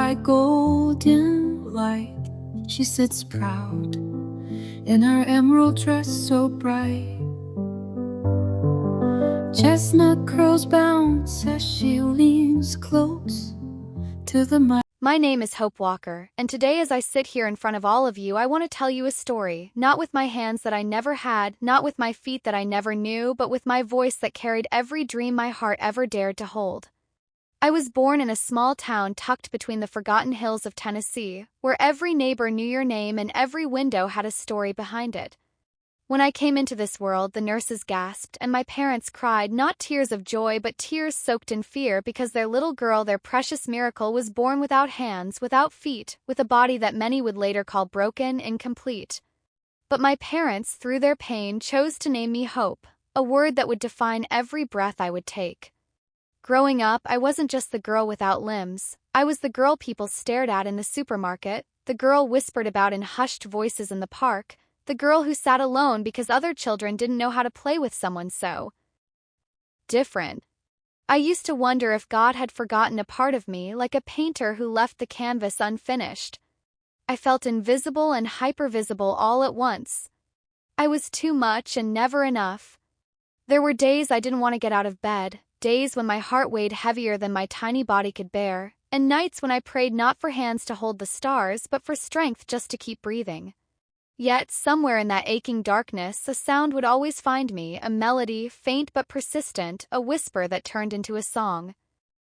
by golden light. She sits proud in her emerald dress so bright. Chestnut curls bounce as she leans close to the mic. My name is Hope Walker, and today as I sit here in front of all of you, I want to tell you a story, not with my hands that I never had, not with my feet that I never knew, but with my voice that carried every dream my heart ever dared to hold. I was born in a small town tucked between the forgotten hills of Tennessee, where every neighbor knew your name and every window had a story behind it. When I came into this world, the nurses gasped, and my parents cried, not tears of joy but tears soaked in fear, because their little girl, their precious miracle, was born without hands, without feet, with a body that many would later call broken, incomplete. But my parents, through their pain, chose to name me Hope, a word that would define every breath I would take. Growing up, I wasn't just the girl without limbs. I was the girl people stared at in the supermarket, the girl whispered about in hushed voices in the park, the girl who sat alone because other children didn't know how to play with someone so different. I used to wonder if God had forgotten a part of me, like a painter who left the canvas unfinished. I felt invisible and hypervisible all at once. I was too much and never enough. There were days I didn't want to get out of bed, days when my heart weighed heavier than my tiny body could bear, and nights when I prayed not for hands to hold the stars but for strength just to keep breathing. Yet, somewhere in that aching darkness, a sound would always find me, a melody, faint but persistent, a whisper that turned into a song.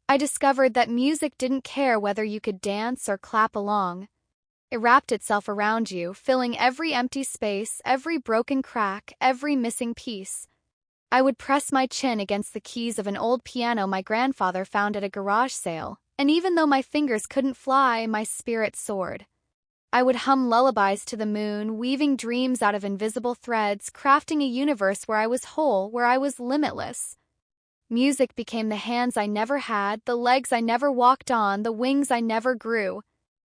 I discovered that music didn't care whether you could dance or clap along. It wrapped itself around you, filling every empty space, every broken crack, every missing piece. I would press my chin against the keys of an old piano my grandfather found at a garage sale, and even though my fingers couldn't fly, my spirit soared. I would hum lullabies to the moon, weaving dreams out of invisible threads, crafting a universe where I was whole, where I was limitless. Music became the hands I never had, the legs I never walked on, the wings I never grew.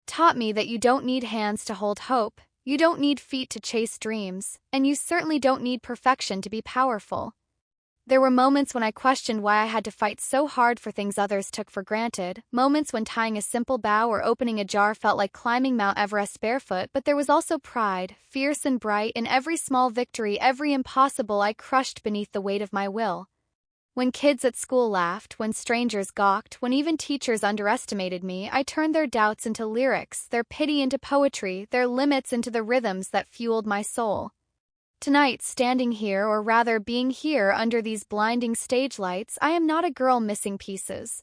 Taught me that you don't need hands to hold hope, you don't need feet to chase dreams, and you certainly don't need perfection to be powerful. There were moments when I questioned why I had to fight so hard for things others took for granted, moments when tying a simple bow or opening a jar felt like climbing Mount Everest barefoot, but there was also pride, fierce and bright, in every small victory, every impossible I crushed beneath the weight of my will. When kids at school laughed, when strangers gawked, when even teachers underestimated me, I turned their doubts into lyrics, their pity into poetry, their limits into the rhythms that fueled my soul. Tonight, standing here, or rather being here under these blinding stage lights, I am not a girl missing pieces.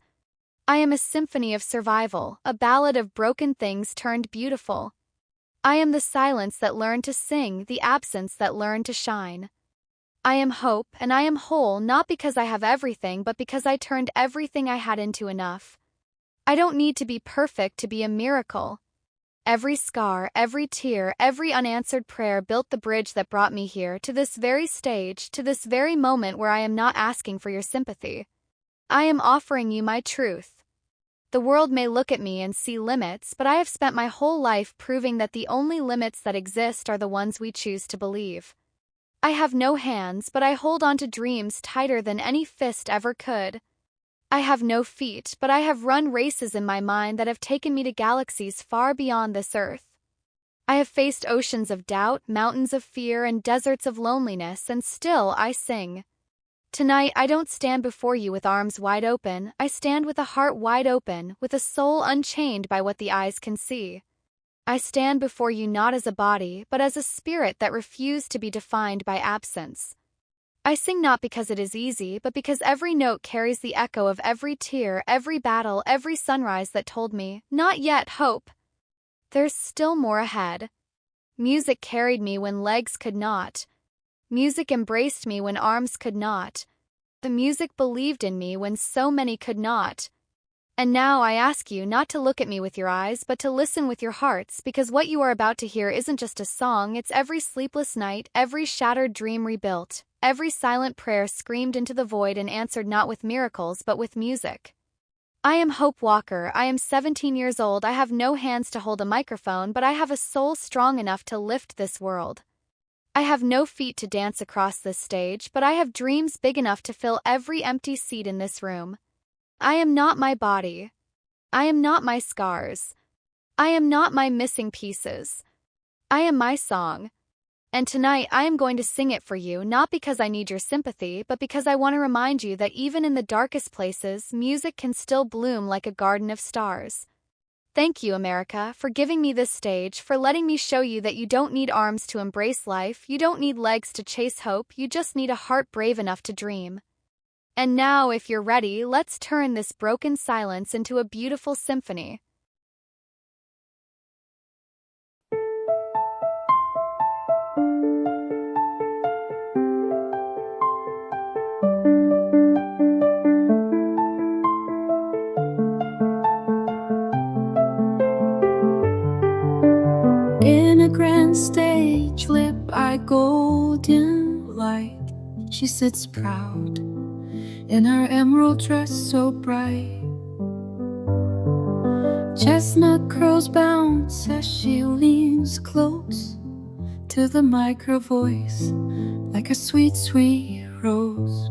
I am a symphony of survival, a ballad of broken things turned beautiful. I am the silence that learned to sing, the absence that learned to shine. I am hope, and I am whole, not because I have everything, but because I turned everything I had into enough. I don't need to be perfect to be a miracle. Every scar, every tear, every unanswered prayer built the bridge that brought me here, to this very stage, to this very moment where I am not asking for your sympathy. I am offering you my truth. The world may look at me and see limits, but I have spent my whole life proving that the only limits that exist are the ones we choose to believe. I have no hands, but I hold on to dreams tighter than any fist ever could. I have no feet, but I have run races in my mind that have taken me to galaxies far beyond this earth. I have faced oceans of doubt, mountains of fear, and deserts of loneliness, and still I sing. Tonight, I don't stand before you with arms wide open, I stand with a heart wide open, with a soul unchained by what the eyes can see. I stand before you not as a body, but as a spirit that refused to be defined by absence. I sing not because it is easy, but because every note carries the echo of every tear, every battle, every sunrise that told me, not yet, Hope. There's still more ahead. Music carried me when legs could not. Music embraced me when arms could not. The music believed in me when so many could not. And now I ask you not to look at me with your eyes, but to listen with your hearts, because what you are about to hear isn't just a song, it's every sleepless night, every shattered dream rebuilt. Every silent prayer screamed into the void and answered not with miracles but with music. I am Hope Walker, I am 17 years old, I have no hands to hold a microphone, but I have a soul strong enough to lift this world. I have no feet to dance across this stage, but I have dreams big enough to fill every empty seat in this room. I am not my body. I am not my scars. I am not my missing pieces. I am my song. And tonight I am going to sing it for you, not because I need your sympathy, but because I want to remind you that even in the darkest places, music can still bloom like a garden of stars. Thank you, America, for giving me this stage, for letting me show you that you don't need arms to embrace life, you don't need legs to chase hope, you just need a heart brave enough to dream. And now, if you're ready, let's turn this broken silence into a beautiful symphony. In a grand stage lit by golden light, she sits proud in her emerald dress so bright. Chestnut curls bounce as she leans close to the mic, her voice like a sweet, sweet rose.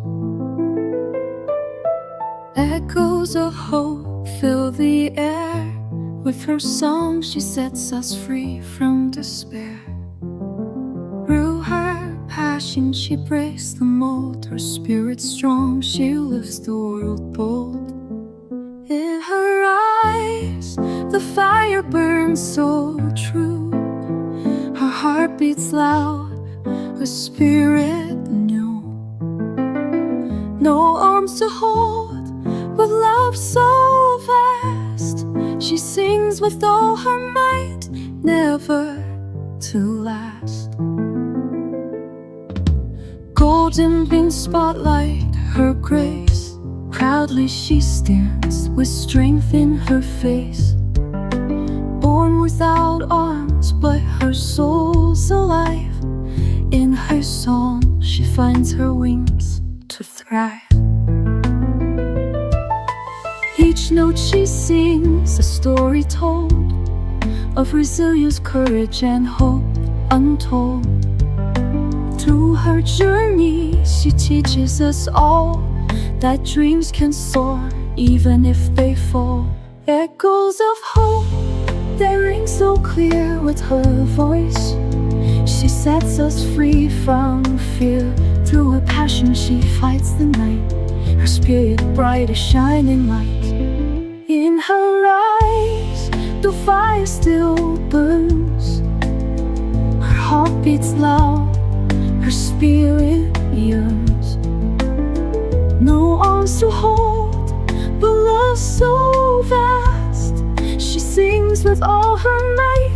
Echoes of hope fill the air. With her song she sets us free from despair. Through her passion she breaks the mold. Her spirit strong, she lifts the world bold. In her eyes the fire burns so true. Her heart beats loud, her spirit new. No arms to hold, with love so vast, she sings with all her might, never to last. Golden beam spotlight her grace. Proudly she stands with strength in her face. Born without arms, but her soul's alive. In her song she finds her wings to thrive. Each note she sings a story told of resilience, courage, and hope untold. Through her journey she teaches us all that dreams can soar even if they fall. Echoes of hope, they ring so clear with her voice. She sets us free from fear. Through her passion she fights the night, her spirit bright as shining light. In her eyes the fire still burns. Her heart beats loud, her spirit yearns. No arms to hold, but love so vast, she sings with all her might,